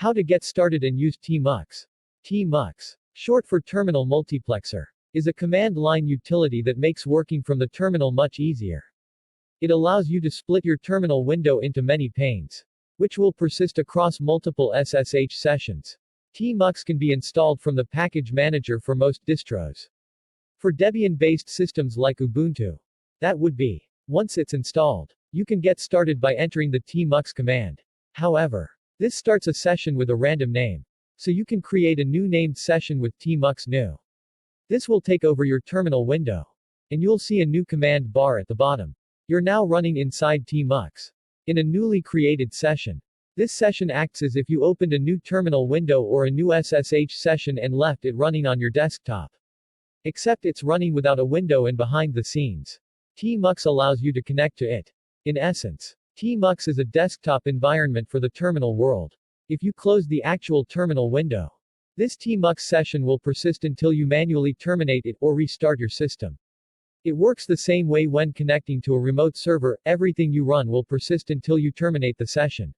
How to get started and use TMUX. TMUX, short for Terminal Multiplexer, is a command line utility that makes working from the terminal much easier. It allows you to split your terminal window into many panes, which will persist across multiple SSH sessions. TMUX can be installed from the package manager for most distros. For Debian-based systems like Ubuntu, that would be. Once it's installed, you can get started by entering the TMUX command. However, this starts a session with a random name. So you can create a new named session with TMUX new. This will take over your terminal window. And you'll see a new command bar at the bottom. You're now running inside TMUX. In a newly created session. This session acts as if you opened a new terminal window or a new SSH session and left it running on your desktop. Except it's running without a window and behind the scenes. TMUX allows you to connect to it. In essence, TMUX is a desktop environment for the terminal world. If you close the actual terminal window, this TMUX session will persist until you manually terminate it or restart your system. It works the same way when connecting to a remote server. Everything you run will persist until you terminate the session.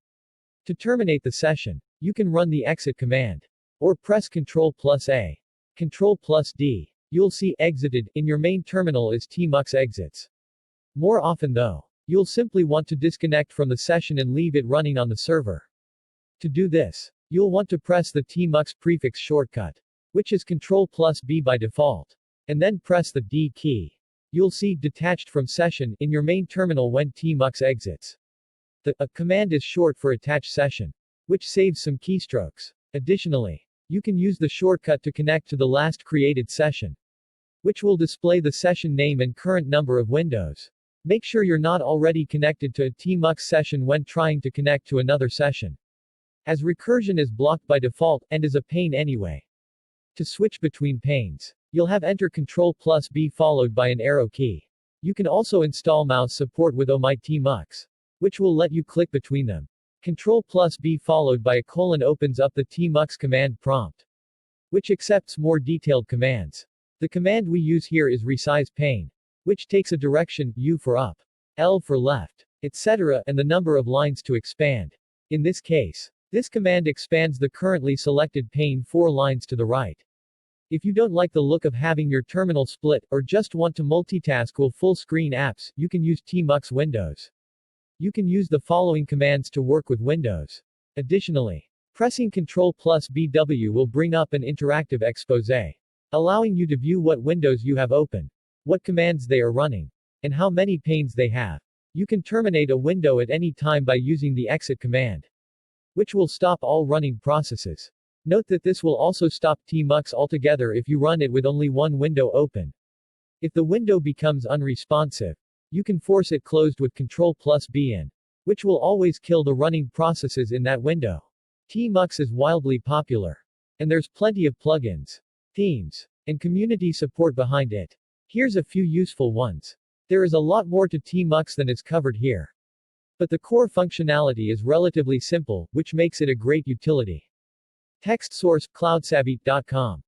To terminate the session, you can run the exit command. Or press Ctrl+A. Ctrl+D. You'll see exited in your main terminal as TMUX exits. More often though, you'll simply want to disconnect from the session and leave it running on the server. To do this, you'll want to press the TMUX prefix shortcut, which is Ctrl+B by default, and then press the D key. You'll see detached from session in your main terminal when TMUX exits. The command is short for attach session, which saves some keystrokes. Additionally, you can use the shortcut to connect to the last created session, which will display the session name and current number of windows. Make sure you're not already connected to a TMUX session when trying to connect to another session, as recursion is blocked by default and is a pain anyway. To switch between panes, you'll have enter Ctrl+B followed by an arrow key. You can also install mouse support with OMyTMUX, which will let you click between them. Ctrl+B followed by a colon opens up the TMUX command prompt, which accepts more detailed commands. The command we use here is resize pane, which takes a direction, U for up, L for left, etc., and the number of lines to expand. In this case, this command expands the currently selected pane 4 lines to the right. If you don't like the look of having your terminal split, or just want to multitask with full-screen apps, you can use TMUX Windows. You can use the following commands to work with Windows. Additionally, pressing Ctrl+BW will bring up an interactive exposé, allowing you to view what windows you have open, what commands they are running, and how many panes they have. You can terminate a window at any time by using the exit command, which will stop all running processes. Note that this will also stop TMUX altogether if you run it with only one window open. If the window becomes unresponsive, you can force it closed with Ctrl+BN, which will always kill the running processes in that window. TMUX is wildly popular, and there's plenty of plugins, themes, and community support behind it. Here's a few useful ones. There is a lot more to TMUX than is covered here, but the core functionality is relatively simple, which makes it a great utility. Text source, cloudsavvy.com.